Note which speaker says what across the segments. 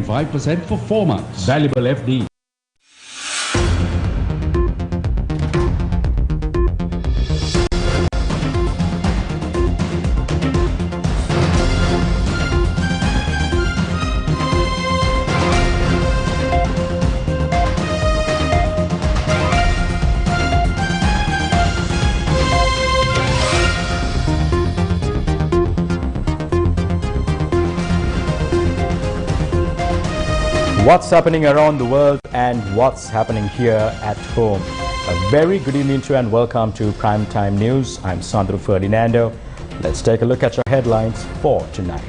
Speaker 1: 4.5% for 4 months. Valuable FD.
Speaker 2: What's happening around the world and what's happening here at home. A very good evening to you and welcome to Primetime News. I'm Sandro Ferdinando. Let's take a look at your headlines for tonight.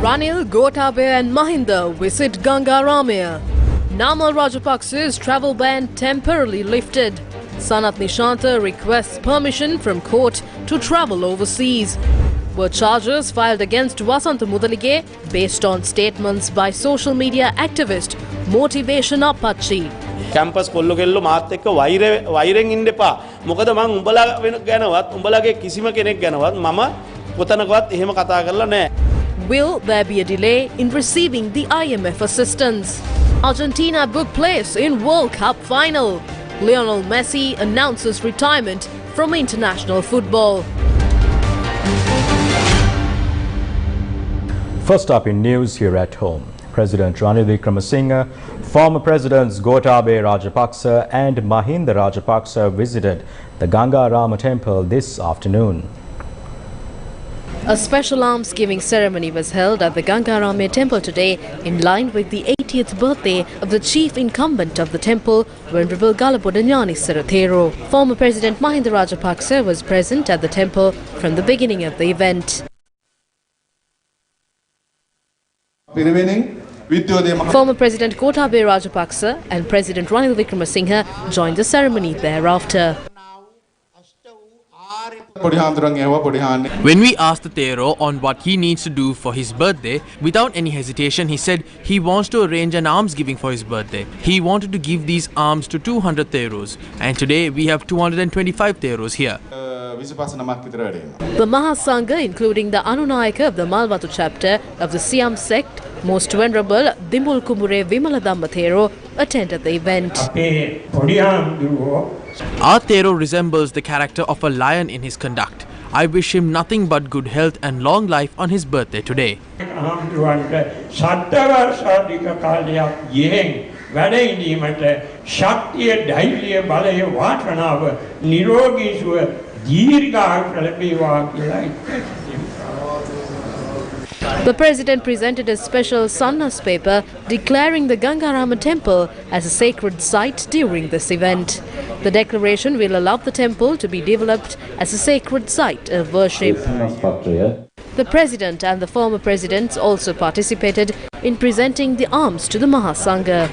Speaker 3: Ranil, Gotabaya and Mahinda visit Ganga Ramaya. Namal Rajapaksa's travel ban temporarily lifted. Sanat Nishanta requests permission from court to travel overseas. Were charges filed against Vasanta Mudalige based on statements by social media activist Motivation Apache.
Speaker 4: Campus කොල්ලෝ කෙල්ලෝ මාත් එක්ක වෛරෙන් ඉන්න එපා. මොකද මං උඹලා ගැනවත් උඹලාගේ කිසිම කෙනෙක් ගැනවත් මම කොතනකවත් එහෙම කතා කරලා නැහැ.
Speaker 3: Will there be a delay in receiving the IMF assistance? Argentina book place in World Cup final. Lionel Messi announces retirement from international football.
Speaker 2: First up in news here at home, President Ranil Wickremesinghe, former Presidents Gotabaya Rajapaksa and Mahinda Rajapaksa visited the Ganga Rama temple this afternoon.
Speaker 3: A special alms-giving ceremony was held at the Ganga Rama temple today in line with the 80th birthday of the chief incumbent of the temple, Venerable Galapodanyani Sarathero. Former President Mahinda Rajapaksa was present at the temple from the beginning of the event. Former President Gotabaya Rajapaksa and President Ranil Wickremesinghe joined the ceremony thereafter.
Speaker 5: When we asked the Thero on what he needs to do for his birthday, without any hesitation he said he wants to arrange an alms giving for his birthday. He wanted to give these alms to 200 Theros, and today we have 225 Theros here.
Speaker 3: The Mahasangha, including the Anunayaka of the Malwatu chapter of the Siam sect, Most Venerable Dimbul Kumure Vimaladamma Thero, attended the event.
Speaker 5: Our Thero resembles the character of a lion in his conduct. I wish him nothing but good health and long life on his birthday today.
Speaker 3: The President presented a special Sannas paper declaring the Ganga Rama temple as a sacred site during this event. The declaration will allow the temple to be developed as a sacred site of worship. The President and the former Presidents also participated in presenting the alms to the Mahasangha.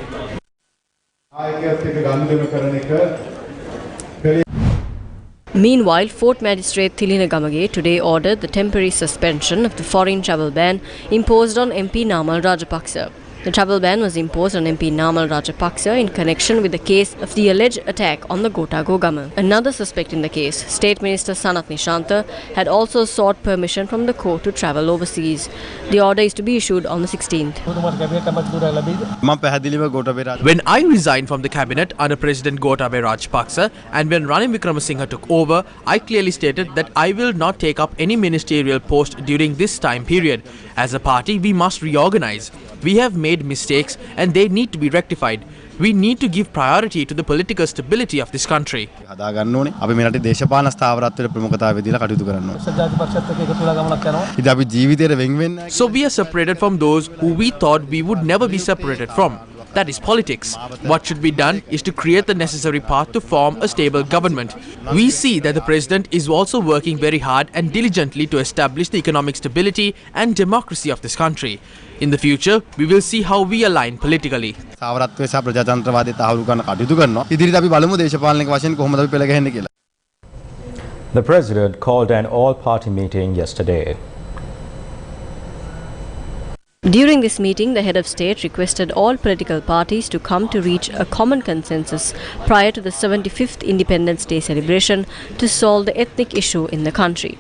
Speaker 3: Meanwhile, Fort Magistrate Thilina Gamage today ordered the temporary suspension of the foreign travel ban imposed on MP Namal Rajapaksa. The travel ban was imposed on MP Namal Rajapaksa in connection with the case of the alleged attack on the Gotago Gamal. Another suspect in the case, State Minister Sanat Nishanta, had also sought permission from the court to travel overseas. The order is to be issued on the 16th.
Speaker 5: When I resigned from the cabinet under President Gotabaya Rajapaksa and when Ranil Wickremesinghe took over, I clearly stated that I will not take up any ministerial post during this time period. As a party, we must reorganize. We have made mistakes and they need to be rectified. We need to give priority to the political stability of this country. So we are separated from those who we thought we would never be separated from. That is politics. What should be done is to create the necessary path to form a stable government. We see that the President is also working very hard and diligently to establish the economic stability and democracy of this country. In the future, we will see how we align politically.
Speaker 2: The President called an all-party meeting yesterday.
Speaker 3: During this meeting, the head of state requested all political parties to come to reach a common consensus prior to the 75th Independence Day celebration to solve the ethnic issue in the country.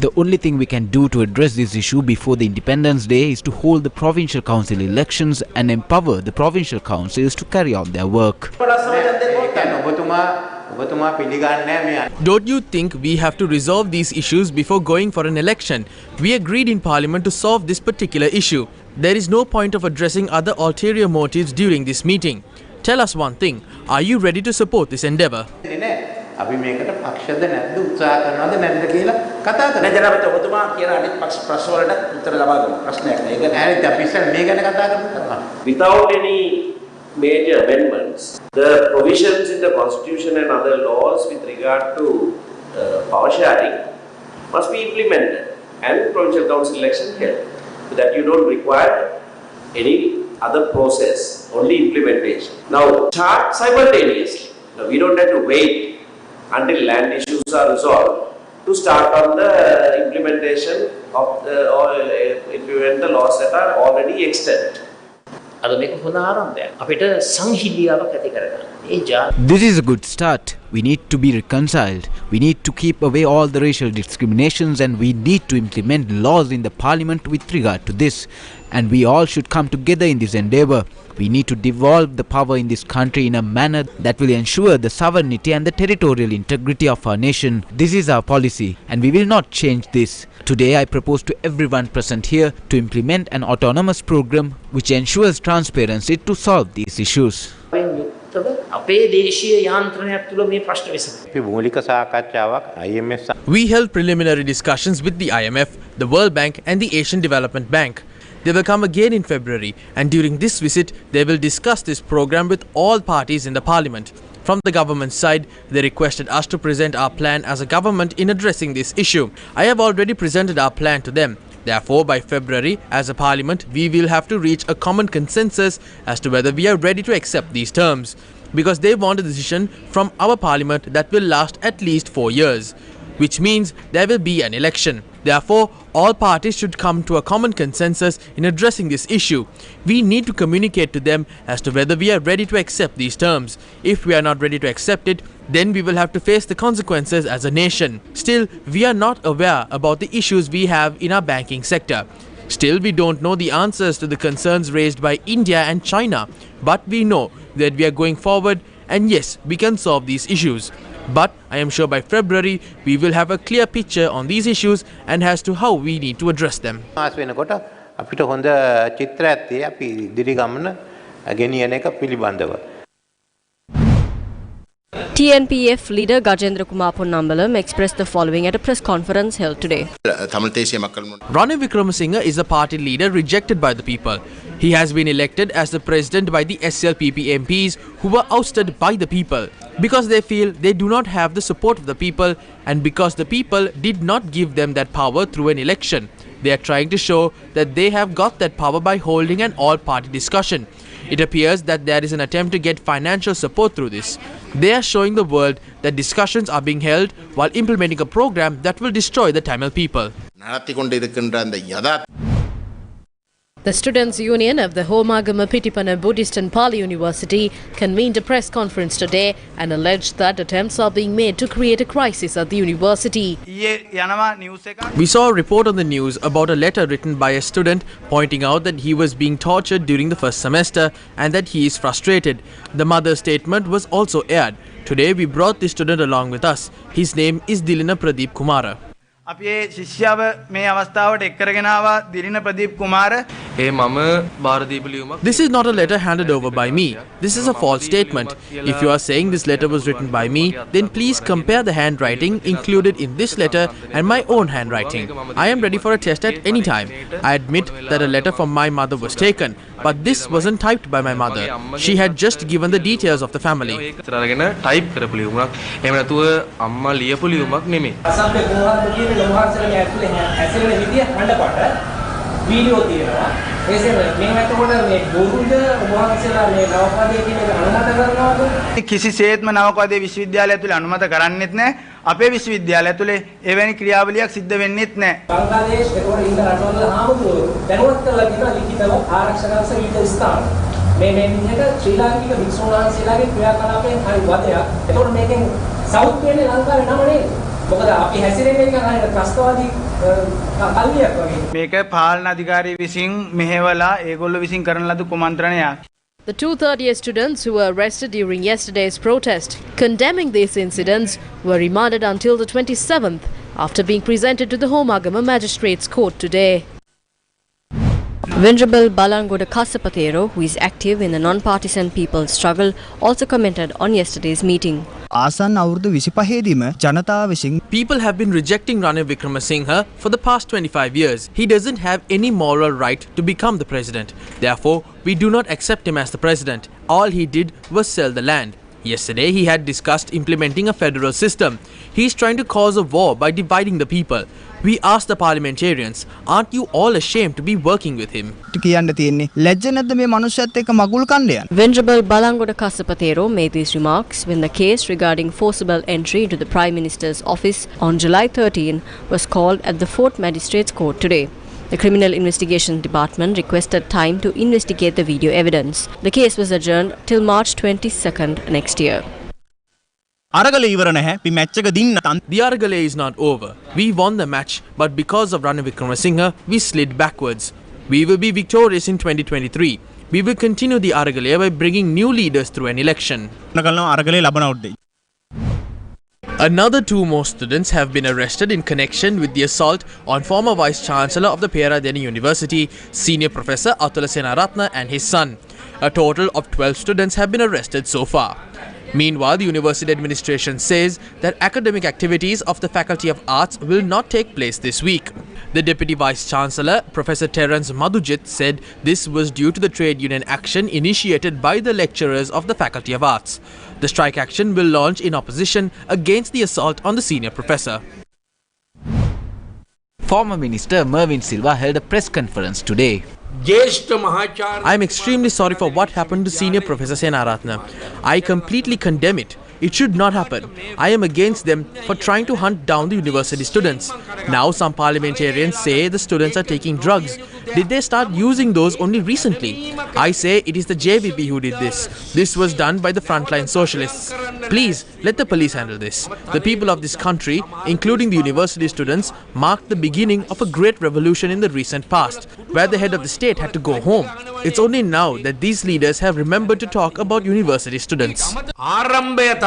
Speaker 6: The only thing we can do to address this issue before the Independence Day is to hold the provincial council elections and empower the provincial councils to carry out their work.
Speaker 5: Don't you think we have to resolve these issues before going for an election? We agreed in Parliament to solve this particular issue. There is no point of addressing other ulterior motives during this meeting. Tell us one thing, are you ready to support this endeavour?
Speaker 7: Without any major amendments, the provisions in the constitution and other laws with regard to power sharing must be implemented and provincial council election held. So that you don't require any other process, only implementation. Now start simultaneously. Now, we don't have to wait until land issues are resolved to start on the implementation of implement the laws that are already extant.
Speaker 6: This is a good start. We need to be reconciled. We need to keep away all the racial discriminations, and we need to implement laws in the parliament with regard to this. And we all should come together in this endeavour. We need to devolve the power in this country in a manner that will ensure the sovereignty and the territorial integrity of our nation. This is our policy, and we will not change this. Today I propose to everyone present here to implement an autonomous program which ensures transparency to solve these issues.
Speaker 5: We held preliminary discussions with the IMF, the World Bank and the Asian Development Bank. They will come again in February, and during this visit they will discuss this program with all parties in the parliament. From the government side, they requested us to present our plan as a government in addressing this issue. I have already presented our plan to them. Therefore, by February, as a parliament, we will have to reach a common consensus as to whether we are ready to accept these terms. Because they want a decision from our parliament that will last at least 4 years, which means there will be an election. Therefore, all parties should come to a common consensus in addressing this issue. We need to communicate to them as to whether we are ready to accept these terms. If we are not ready to accept it, then we will have to face the consequences as a nation. Still, we are not aware about the issues we have in our banking sector. Still, we don't know the answers to the concerns raised by India and China. But we know that we are going forward, and yes, we can solve these issues. But I am sure by February we will have a clear picture on these issues and as to how we need to address them.
Speaker 3: TNPF leader Gajendra Kumar Ponnambalam expressed the following at a press conference held today.
Speaker 5: Ranil Wickremesinghe is a party leader rejected by the people. He has been elected as the president by the SLPP MPs who were ousted by the people because they feel they do not have the support of the people and because the people did not give them that power through an election. They are trying to show that they have got that power by holding an all-party discussion. It appears that there is an attempt to get financial support through this. They are showing the world that discussions are being held while implementing a program that will destroy the Tamil people.
Speaker 8: The Students' Union of the Homagama Pitipana Buddhist and Pali University convened a press conference today and alleged that attempts are being made to create a crisis at the university.
Speaker 5: We saw a report on the news about a letter written by a student pointing out that he was being tortured during the first semester and that he is frustrated. The mother's statement was also aired. Today we brought this student along with us. His name is Dilina Pradeep Kumara. This is not a letter handed over by me. This is a false statement. If you are saying this letter was written by me, then please compare the handwriting included in this letter and my own handwriting. I am ready for a test at any time. I admit that a letter from my mother was taken, but this wasn't typed by my mother. She had just given the details of the family.
Speaker 9: කිසිසේත්ම නවකවාදී විශ්වවිද්‍යාලය තුල අනුමත කරන්නෙත් නැහැ. අපේ විශ්වවිද්‍යාලය තුල එවැනි ක්‍රියාවලියක් සිද්ධ වෙන්නෙත් නැහැ. බංග්ලාදේශ ඒකෝර ඉන්න රටවල ආමුදුරු දැනුවත් කරලා තියෙනවා ලිඛිතව ආරක්ෂකවංශ ඊට ස්ථාන. මේ විදිහට ශ්‍රී ලාංකික වික්ෂුන් වහන්සේලාගේ ක්‍රියාකලාපයෙන් හරි වදයක්. ඒකෝර මේකෙන් සවුත් වෙන්නේ ලංකාවේ නම නේද?
Speaker 10: මොකද අපි හැසිරෙන්නේ නිකන් හරියට ත්‍රස්තවාදී කල්ලියක් වගේ.
Speaker 9: මේක පාලන අධිකාරී විසින් මෙහෙवला ඒගොල්ලෝ විසින් කරන ලද කුමන්ත්‍රණයක්.
Speaker 8: The two third-year students who were arrested during yesterday's protest, condemning these incidents, were remanded until the 27th after being presented to the Homagama Magistrates Court today.
Speaker 3: Venerable Balangoda Kasapatero, who is active in the non-partisan people's struggle, also commented on yesterday's meeting.
Speaker 11: ආසන්න අවුරුදු 25 ජනතාව විසින්
Speaker 5: People have been rejecting Ranil Wickremesinghe for the past 25 years. He doesn't have any moral right to become the president. Therefore, we do not accept him as the president. All he did was sell the land. Yesterday, he had discussed implementing a federal system. He is trying to cause a war by dividing the people. We asked the parliamentarians, aren't you all ashamed to be working with him?
Speaker 11: කියන්න තියෙන්නේ ලැජ්ජ නැද්ද මේ මනුස්සයත් එක්ක මගුල් කණ්ඩ යන.
Speaker 3: Venerable Balangoda Kasapatero made these remarks when the case regarding forcible entry into the Prime Minister's office on July 13 was called at the 4th Magistrates Court today. The Criminal Investigation Department requested time to investigate the video evidence. The case was adjourned till March 22nd next year.
Speaker 5: The Aragale is not over. We won the match, but because of Ranil Wickremesinghe, we slid backwards. We will be victorious in 2023. We will continue the Aragale by bringing new leaders through an election. Another two more students have been arrested in connection with the assault on former Vice-Chancellor of the Peradeniya University, Senior Professor Atula Senaratne and his son. A total of 12 students have been arrested so far. Meanwhile, the university administration says that academic activities of the Faculty of Arts will not take place this week. The Deputy Vice-Chancellor, Professor Terence Madhujit, said this was due to the trade union action initiated by the lecturers of the Faculty of Arts. The strike action will launch in opposition against the assault on the senior professor.
Speaker 6: Former Minister Mervyn Silva held a press conference today.
Speaker 5: I am extremely sorry for what happened to Senior Professor Senaratne. I completely condemn it. It should not happen. I am against them for trying to hunt down the university students. Now some parliamentarians say the students are taking drugs. Did they start using those only recently? I say it is the JVP who did this. This was done by the frontline socialists. Please, let the police handle this. The people of this country, including the university students, marked the beginning of a great revolution in the recent past, where the head of the state had to go home. It's only now that these leaders have remembered to talk about university students.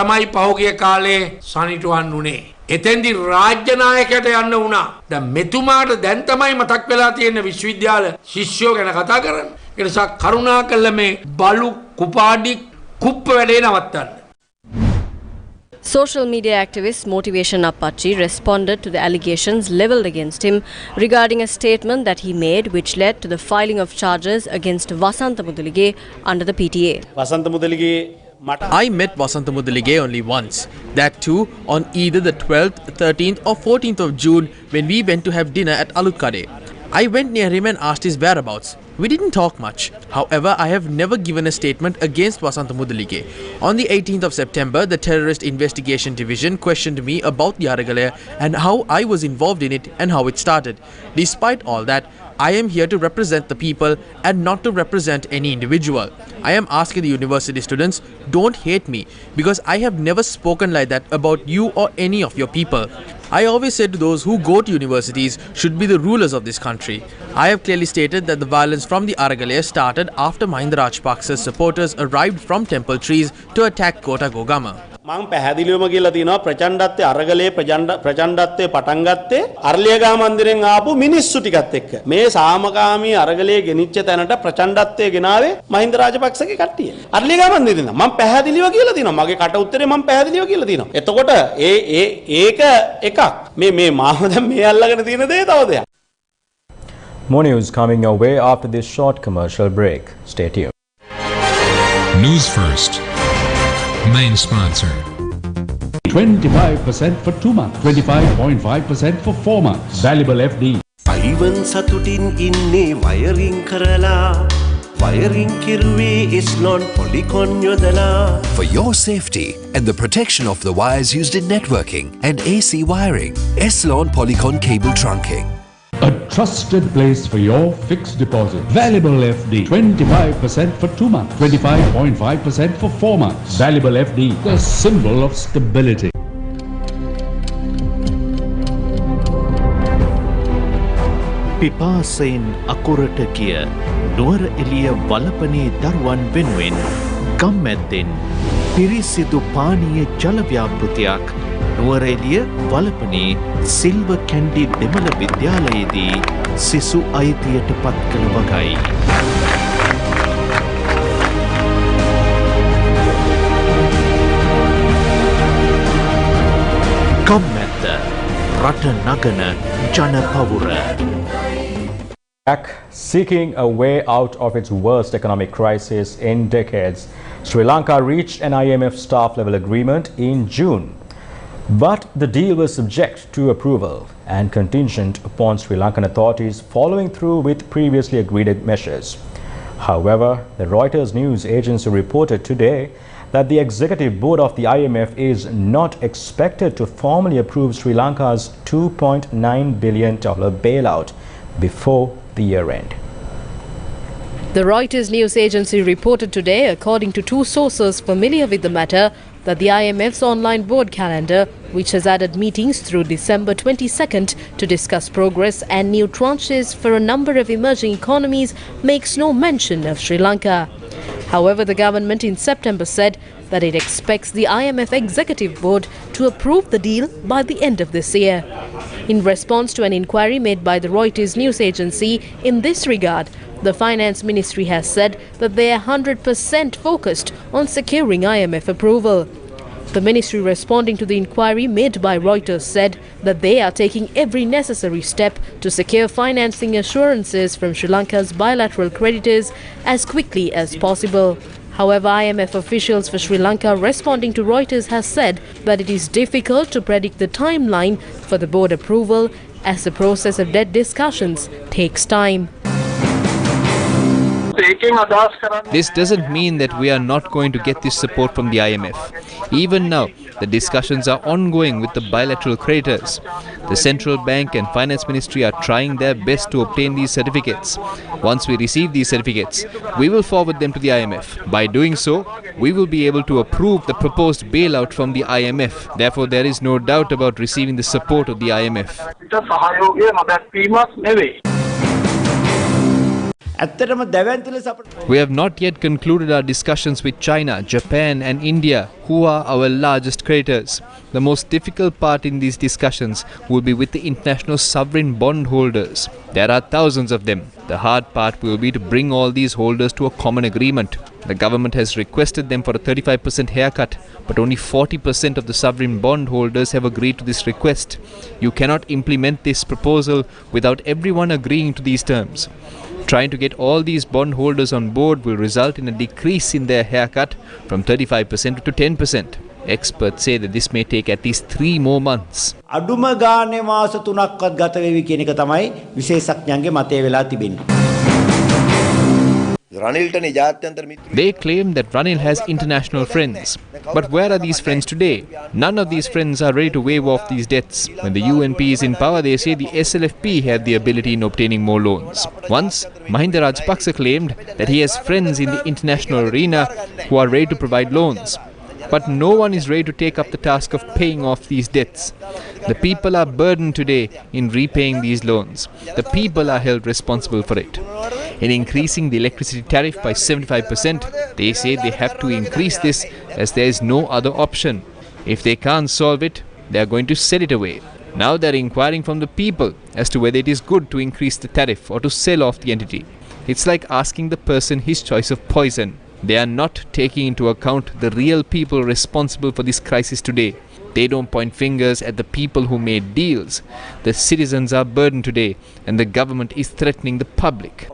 Speaker 12: තමයි පහුගිය කාලේ සනිටුවන් උනේ. එතෙන්දි රාජ්‍ය නායකයට යන්න වුණා. දැන් මෙතුමාට දැන් තමයි මතක් වෙලා තියෙන විශ්වවිද්‍යාල ශිෂ්‍යයෝ ගැන කතා කරන්න. ඒ නිසා කරුණාකරලා මේ බලු කුපාඩි කුප්ප වැඩේ නවත්තන්න.
Speaker 3: Social media activist Motivation Appachi responded to the allegations levelled against him regarding a statement that he made which led to the filing of charges against Vasantha Mudalige under the PTA.
Speaker 4: Vasantha Mudalige
Speaker 5: I met Vasantha Mudalige only once. That too on either the 12th, 13th or 14th of June when we went to have dinner at Alutkade. I went near him and asked his whereabouts. We didn't talk much. However, I have never given a statement against Vasantha Mudalige. On the 18th of September, the Terrorist Investigation Division questioned me about the Aragale and how I was involved in it and how it started. Despite all that, I am here to represent the people and not to represent any individual. I am asking the university students, don't hate me because I have never spoken like that about you or any of your people. I always said to those who go to universities should be the rulers of this country. I have clearly stated that the violence from the Aragale started after Mahinda Rajapaksa's supporters arrived from temple trees to attack Kota Gogama.
Speaker 4: මම පැහැදිලිවම කියලා තියෙනවා ප්‍රචණ්ඩත්වයේ අරගලයේ ප්‍රචණ්ඩත්වයේ පටන් ගත්තේ අර්ලියගා මන්දිරෙන් ආපු මිනිස්සු ටිකත් එක්ක මේ සාමකාමී අරගලයේ ගෙනිච්ච තැනට ප්‍රචණ්ඩත්වයේ ගෙනාවේ මහින්ද රාජපක්ෂගේ කට්ටිය අර්ලියගා මන්දිරෙන් මම පැහැදිලිව කියලා තියෙනවා මගේ කට උත්තරේ මම පැහැදිලිව කියලා තියෙනවා එතකොට ඒක එකක් මේ මාව දැන් මේ අල්ලගෙන තියෙන දේ තව දෙයක්.
Speaker 2: More news coming your way after this short commercial break. Stay tuned.
Speaker 13: News First. Main sponsor.
Speaker 1: 25% for 2 months, 25.5% for 4 months. Valuable FD.
Speaker 14: Ivan Satutin inne wiring karala. Wiring kirwe Eslon Polycon yodala.
Speaker 15: For your safety and the protection of the wires used in networking and AC wiring, Eslon Polycon cable trunking.
Speaker 1: A trusted place for your fixed deposit. Valuable FD. 25% for 2 months. 25.5% for 4 months. Valuable FD. The symbol of stability.
Speaker 16: පිපාසයෙන් අකුරට ගිය නුවර එළිය වලපනේ දරුවන් වෙනුවෙන් ගම්මැද්දෙන් පිරිසිදු පානීය ජල ව්‍යාපෘතියක් නුවර එළිය වලපනේ සිල්ව කැන්ඩි දෙමළ විද්‍යාලයේදී සිසු අයිතියට පත් කළ වගයි. ගම්මැද්ද රට නගන ජනපවුර.
Speaker 2: Back seeking a way out of its worst economic crisis in decades, Sri Lanka reached an IMF staff level agreement in June. But the deal was subject to approval and contingent upon Sri Lankan authorities following through with previously agreed measures. However, the Reuters news agency reported today that the executive board of the IMF is not expected to formally approve Sri Lanka's $2.9 billion bailout before the year end.
Speaker 8: The Reuters news agency reported today, according to two sources familiar with the matter, that the IMF's online board calendar, which has added meetings through December 22nd to discuss progress and new tranches for a number of emerging economies, makes no mention of Sri Lanka. However, the government in September said that it expects the IMF Executive Board to approve the deal by the end of this year. In response to an inquiry made by the Reuters news agency in this regard, the Finance Ministry has said that they are 100% focused on securing IMF approval. The ministry, responding to the inquiry made by Reuters, said that they are taking every necessary step to secure financing assurances from Sri Lanka's bilateral creditors as quickly as possible. However, IMF officials for Sri Lanka, responding to Reuters, has said that it is difficult to predict the timeline for the board approval as the process of debt discussions takes time.
Speaker 17: This doesn't mean that we are not going to get this support from the IMF. Even now, the discussions are ongoing with the bilateral creditors. The Central Bank and Finance Ministry are trying their best to obtain these certificates. Once we receive these certificates, we will forward them to the IMF. By doing so, we will be able to approve the proposed bailout from the IMF. Therefore, there is no doubt about receiving the support of the IMF. We have not yet concluded our discussions with China, Japan and India, who are our largest creditors. The most difficult part in these discussions will be with the international sovereign bond holders. There are thousands of them. The hard part will be to bring all these holders to a common agreement. The government has requested them for a 35% haircut, but only 40% of the sovereign bond holders have agreed to this request. You cannot implement this proposal without everyone agreeing to these terms. Trying to get all these bondholders on board will result in a decrease in their haircut from 35% to 10%. Experts say that this may take at least 3 more months.
Speaker 18: අඩුම ගානේ මාස 3ක්වත් ගත වෙවි කියන එක තමයි විශේෂඥයන්ගේ මතය වෙලා තිබෙන්නේ.
Speaker 17: They claim that Ranil has international friends. But where are these friends today? None of these friends are ready to waive off these debts. When the UNP is in power, they say the SLFP have the ability in obtaining more loans. Once, Mahinda Rajapaksa claimed that he has friends in the international arena who are ready to provide loans. But no one is ready to take up the task of paying off these debts. The people are burdened today in repaying these loans. The people are held responsible for it. In increasing the electricity tariff by 75%, they say they have to increase this as there is no other option. If they can't solve it, they are going to sell it away. Now they are inquiring from the people as to whether it is good to increase the tariff or to sell off the entity. It's like asking the person his choice of poison. They are not taking into account the real people responsible for this crisis today. They don't point fingers at the people who made deals. The citizens are burdened today and the government is threatening the public.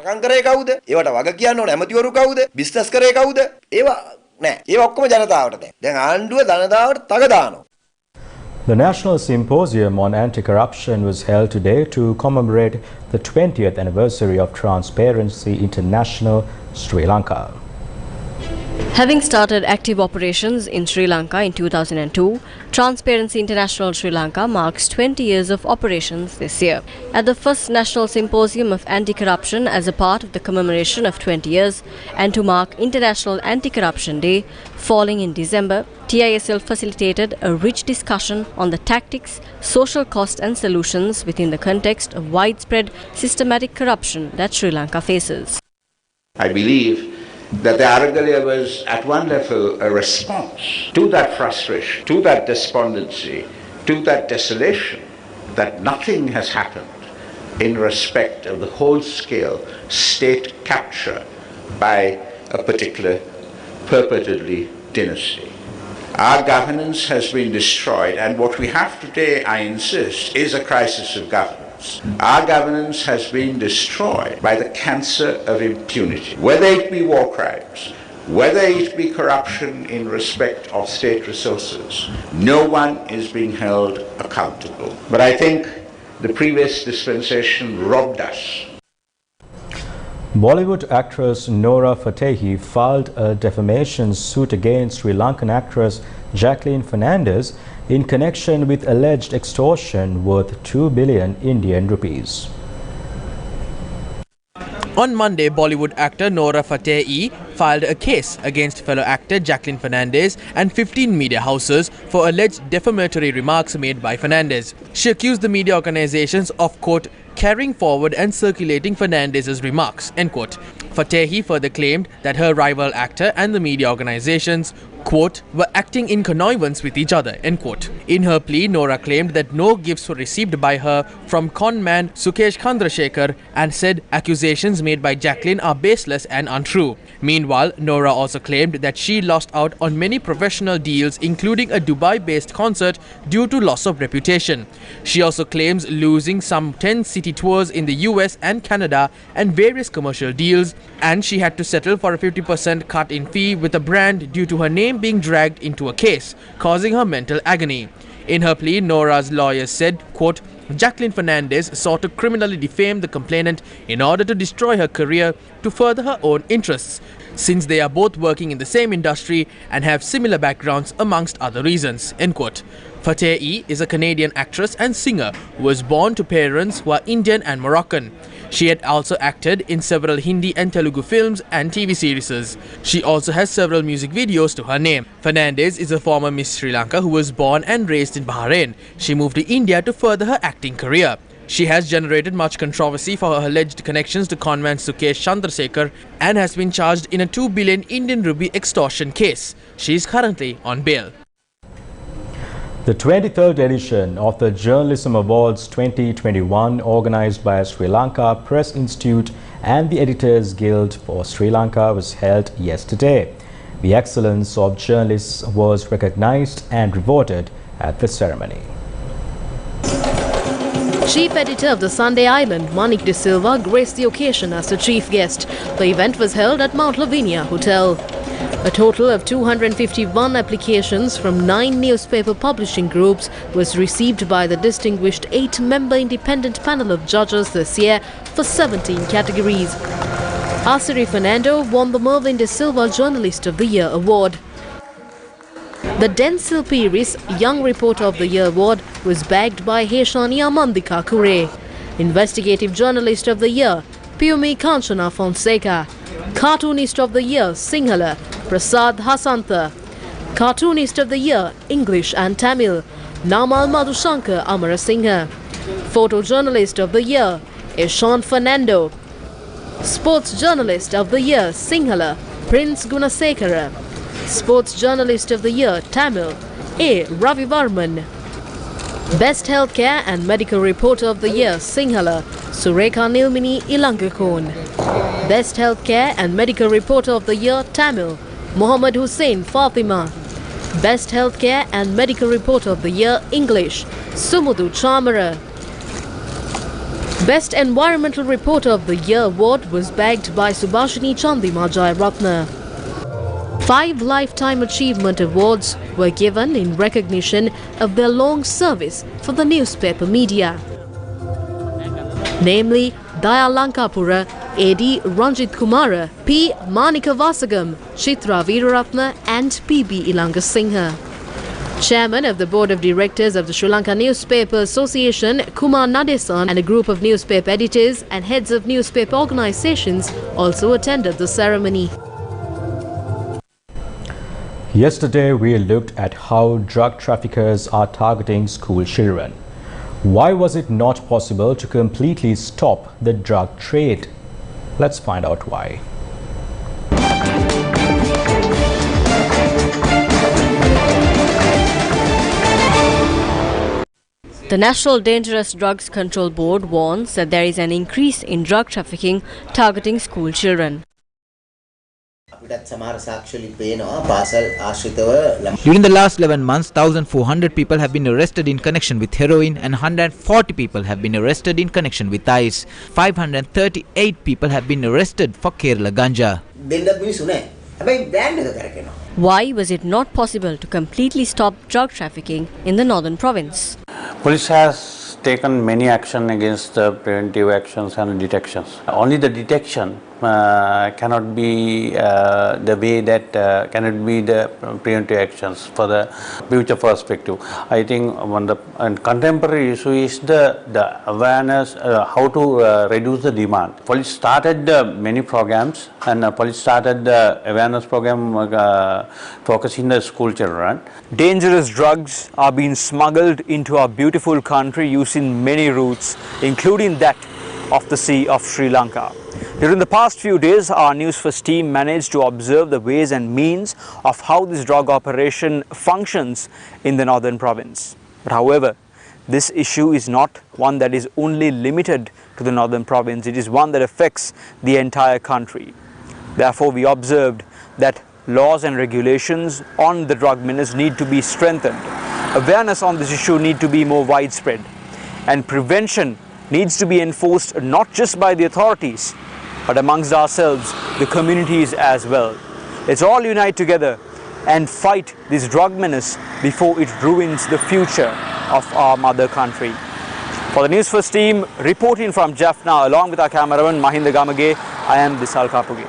Speaker 2: The National Symposium on Anti-Corruption was held today to commemorate the 20th anniversary of Transparency International, Sri Lanka.
Speaker 3: Having started active operations in Sri Lanka in 2002, Transparency International Sri Lanka marks 20 years of operations this year. At the first National Symposium of Anti-Corruption as a part of the commemoration of 20 years and to mark International Anti-Corruption Day falling in December, TISL facilitated a rich discussion on the tactics, social costs and solutions within the context of widespread systematic corruption that Sri Lanka faces.
Speaker 19: I believe that the Aragalia was at one level a response to that frustration, to that despondency, to that desolation, that nothing has happened in respect of the whole-scale state capture by a particular purportedly dynasty. Our governance has been destroyed, and what we have today, I insist, is a crisis of governance. Our governance has been destroyed by the cancer of impunity, whether it be war crimes, whether it be corruption in respect of state resources. No one is being held accountable. But I think the previous dispensation robbed us.
Speaker 2: Bollywood actress Nora Fatehi filed a defamation suit against Sri Lankan actress Jacqueline Fernandez in connection with alleged extortion worth 2 billion Indian rupees.
Speaker 5: On Monday, Bollywood actor Nora Fatehi filed a case against fellow actor Jacqueline Fernandez and 15 media houses for alleged defamatory remarks made by Fernandez. She accused the media organizations of, quote, carrying forward and circulating Fernandez's remarks, end quote. Fatehi further claimed that her rival actor and the media organizations, quote, were acting in connivance with each other, end quote. In her plea, Nora claimed that no gifts were received by her from con man Sukesh Chandrasekhar and said accusations made by Jacqueline are baseless and untrue. Meanwhile, Nora also claimed that she lost out on many professional deals, including a Dubai-based concert, due to loss of reputation. She also claims losing some 10 city tours in the US and Canada and various commercial deals, and she had to settle for a 50% cut in fee with a brand due to her name being dragged into a case, causing her mental agony. In her plea, Nora's lawyers said, quote, Jacqueline Fernandez sought to criminally defame the complainant in order to destroy her career to further her own interests, since they are both working in the same industry and have similar backgrounds amongst other reasons, end quote. Fatehi is a Canadian actress and singer who was born to parents who are Indian and Moroccan. She had also acted in several Hindi and Telugu films and TV series. She also has several music videos to her name. Fernandez is a former Miss Sri Lanka who was born and raised in Bahrain. She moved to India to further her acting career. She has generated much controversy for her alleged connections to conman Sukesh Chandrasekhar and has been charged in a 2 billion Indian rupee extortion case. She is currently on bail.
Speaker 2: The 23rd edition of the Journalism Awards 2021, organized by Sri Lanka Press Institute and the Editors Guild for Sri Lanka, was held yesterday. The excellence of journalists was recognized and rewarded at the ceremony.
Speaker 8: Chief editor of the Sunday Island, Manik De Silva, graced the occasion as the chief guest. The event was held at Mount Lavinia Hotel. A total of 251 applications from 9 newspaper publishing groups was received by the distinguished 8-member independent panel of judges this year for 17 categories. Asiri Fernando won the Mervyn De Silva Journalist of the Year award. The Denzel Piris Young Reporter of the Year award was bagged by Heshani Amandika Kure. Investigative Journalist of the Year, Piyumi Kanchana Fonseca. Cartoonist of the Year, Sinhala, Prasad Hasantha. Cartoonist of the Year, English and Tamil, Namal Madhushankar Amarasinghe. Photojournalist of the Year, Ishan Fernando. Sports Journalist of the Year, Sinhala, Prince Gunasekara. Sports Journalist of the Year, Tamil, A. Ravi Varman. Best Healthcare and Medical Reporter of the Year, Sinhala, Surekha Nilmini Ilankakon. Best Healthcare and Medical Reporter of the Year, Tamil, Muhammad Hussain Fatima. Best Healthcare and Medical Reporter of the Year, English, Sumudu Chamara. Best Environmental Reporter of the Year award was bagged by Subhashini Chandima Jayaratna. 5 Lifetime Achievement Awards were given in recognition of their long service for the newspaper media. Namely, Daya Lankapura, AD Ranjit Kumara, P. Manika Vasagam, Chitra Veeraratna and PB Ilangasinghe. Chairman of the Board of Directors of the Sri Lanka Newspaper Association, Kumar Nadesan, and a group of newspaper editors and heads of newspaper organizations also attended the ceremony.
Speaker 2: Yesterday, we looked at how drug traffickers are targeting school children. Why was it not possible to completely stop the drug trade? Let's find out why.
Speaker 3: The National Dangerous Drugs Control Board warns that there is an increase in drug trafficking targeting school children.
Speaker 6: During the last 11 months, 1,400 people have been arrested in connection with heroin and 140 people have been arrested in connection with ice. 538 people have been arrested for Kerala Ganja.
Speaker 3: Why was it not possible to completely stop drug trafficking in the northern province?
Speaker 4: Police has taken many action against the preventive actions and detections. Only the detection cannot be the way that cannot be the preventive actions for the future perspective. I think one the contemporary issue is the awareness how to reduce the demand. Police started many programs, and police started the awareness program focusing the school children.
Speaker 20: Dangerous drugs are being smuggled into our beautiful country using many routes, including that of the Sea of Sri Lanka. During the past few days, our Newsfirst team managed to observe the ways and means of how this drug operation functions in the northern province. But however, this issue is not one that is only limited to the northern province. It is one that affects the entire country. Therefore, we observed that laws and regulations on the drug menace need to be strengthened. Awareness on this issue need to be more widespread, and prevention needs to be enforced not just by the authorities, but amongst ourselves, the communities as well. Let's all unite together and fight this drug menace before it ruins the future of our mother country. For the Newsfirst team, reporting from Jaffna along with our cameraman Mahinda Gamage, I am Disal Kapuge.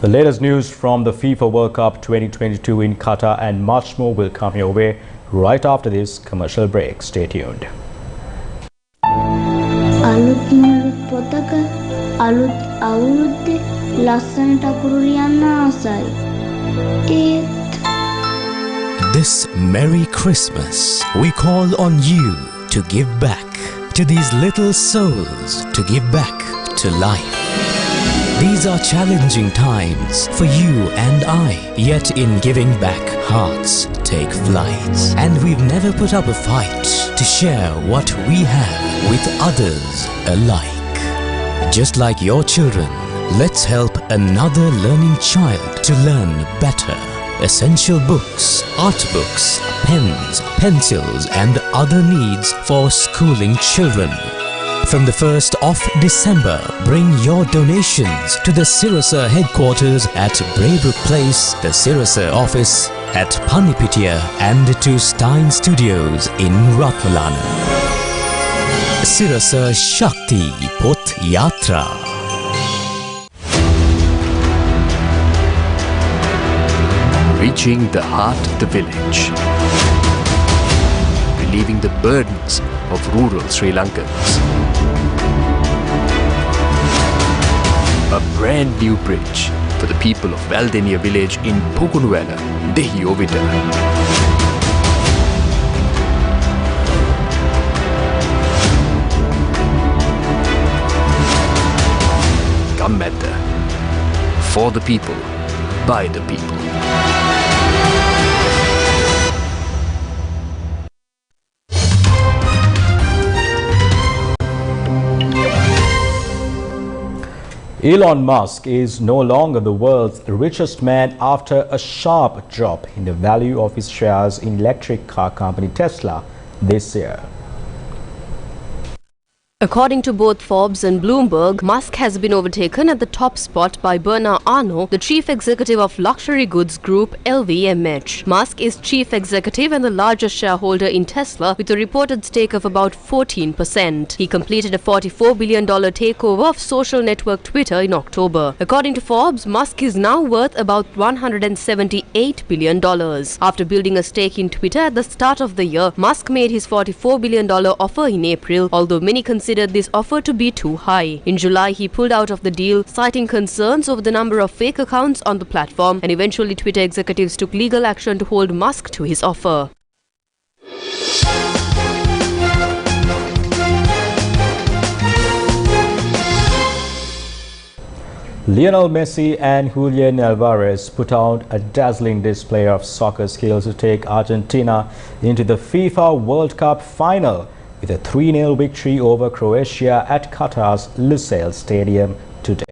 Speaker 2: The latest news from the FIFA World Cup 2022 in Qatar and much more will come your way right after this commercial break. Stay tuned.
Speaker 21: This Merry Christmas, we call on you to give back to these little souls, to give back to life. These are challenging times for you and I, yet in giving back, hearts take flight. And we've never put up a fight to share what we have with others alike. Just like your children, let's help another learning child to learn better. Essential books, art books, pens, pencils and other needs for schooling children. From the 1st of December, bring your donations to the Sirasa headquarters at Braybrook Place, the Sirasa office at Panipitia and to Stein Studios in Ratmalana. Sirasa Shakti Pot Yatra.
Speaker 17: Reaching the heart of the village. Relieving the burdens of rural Sri Lankans. A brand new bridge for the people of Valdenia village in Pukunuwala, Dehiovita. Gammadda. For the people, by the people.
Speaker 2: Elon Musk is no longer the world's richest man after a sharp drop in the value of his shares in electric car company Tesla this year.
Speaker 3: According to both Forbes and Bloomberg, Musk has been overtaken at the top spot by Bernard Arnault, the chief executive of luxury goods group LVMH. Musk is chief executive and the largest shareholder in Tesla with a reported stake of about 14%. He completed a $44 billion takeover of social network Twitter in October. According to Forbes, Musk is now worth about $178 billion. After building a stake in Twitter at the start of the year, Musk made his $44 billion offer in April, although many considered this offer to be too high. In July, he pulled out of the deal, citing concerns over the number of fake accounts on the platform, and eventually Twitter executives took legal action to hold Musk to his offer.
Speaker 2: Lionel Messi and Julian Alvarez put out a dazzling display of soccer skills to take Argentina into the FIFA World Cup final with a 3-0 victory over Croatia at Qatar's Lusail Stadium today.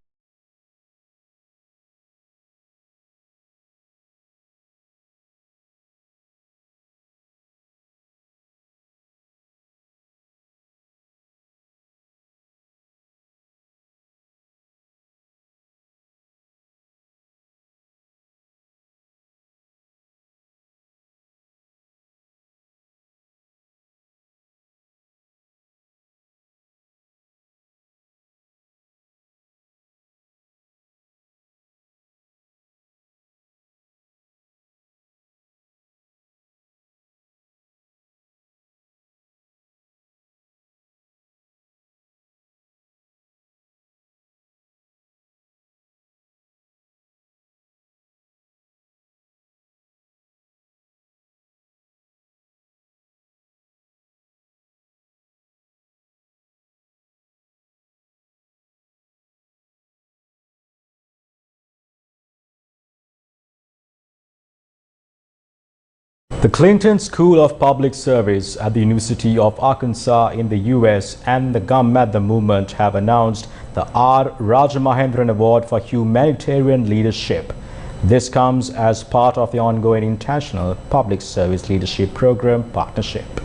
Speaker 2: The Clinton School of Public Service at the University of Arkansas in the U.S. and the Gum at the Movement have announced the R. Rajamahendran Award for Humanitarian Leadership. This comes as part of the ongoing International Public Service Leadership Program partnership.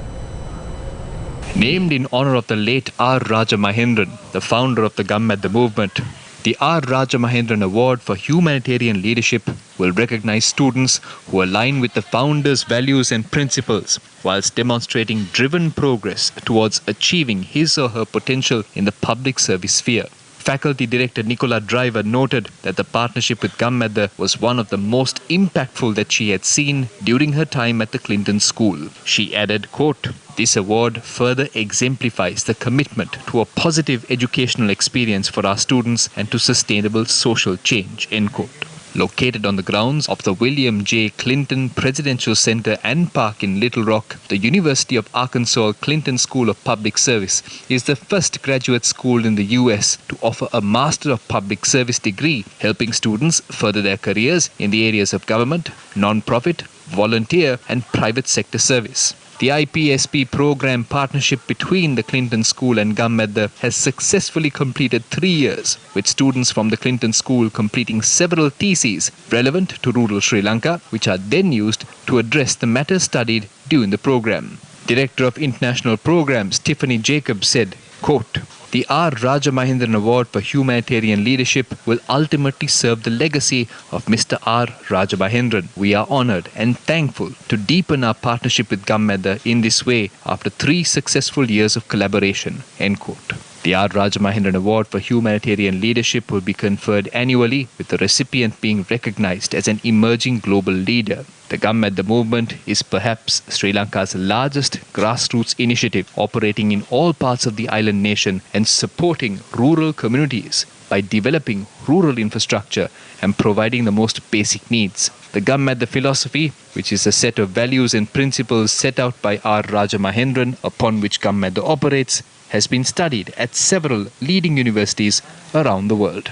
Speaker 17: Named in honor of the late R. Rajamahendran, the founder of the Gum at the Movement, the R. Rajamahendran Award for Humanitarian Leadership will recognize students who align with the founder's values and principles whilst demonstrating driven progress towards achieving his or her potential in the public service sphere. Faculty Director Nicola Driver noted that the partnership with Gammadda was one of the most impactful that she had seen during her time at the Clinton School. She added, quote, "This award further exemplifies the commitment to a positive educational experience for our students and to sustainable social change," end quote. Located on the grounds of the William J. Clinton Presidential Center and Park in Little Rock, the University of Arkansas Clinton School of Public Service is the first graduate school in the U.S. to offer a Master of Public Service degree, helping students further their careers in the areas of government, non-profit, volunteer, and private sector service. The IPSP program partnership between the Clinton School and Gammadda has successfully completed 3 years, with students from the Clinton School completing several theses relevant to rural Sri Lanka, which are then used to address the matters studied during the program. Director of International Programs Tiffany Jacobs said, quote, "The R. Rajamahendran Award for Humanitarian Leadership will ultimately serve the legacy of Mr. R. Rajamahendran. We are honored and thankful to deepen our partnership with Gammadda in this way after 3 successful years of collaboration," end quote. The R. Rajamahendran Award for Humanitarian Leadership will be conferred annually, with the recipient being recognized as an emerging global leader. The Gammadda movement is perhaps Sri Lanka's largest grassroots initiative, operating in all parts of the island nation and supporting rural communities by developing rural infrastructure and providing the most basic needs. The Gammadda philosophy, which is a set of values and principles set out by R. Rajamahendran, upon which Gammadda operates, has been studied at several leading universities around the world.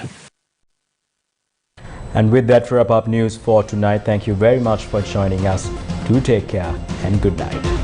Speaker 2: And with that, wrap up news for tonight. Thank you very much for joining us. Do take care and good night.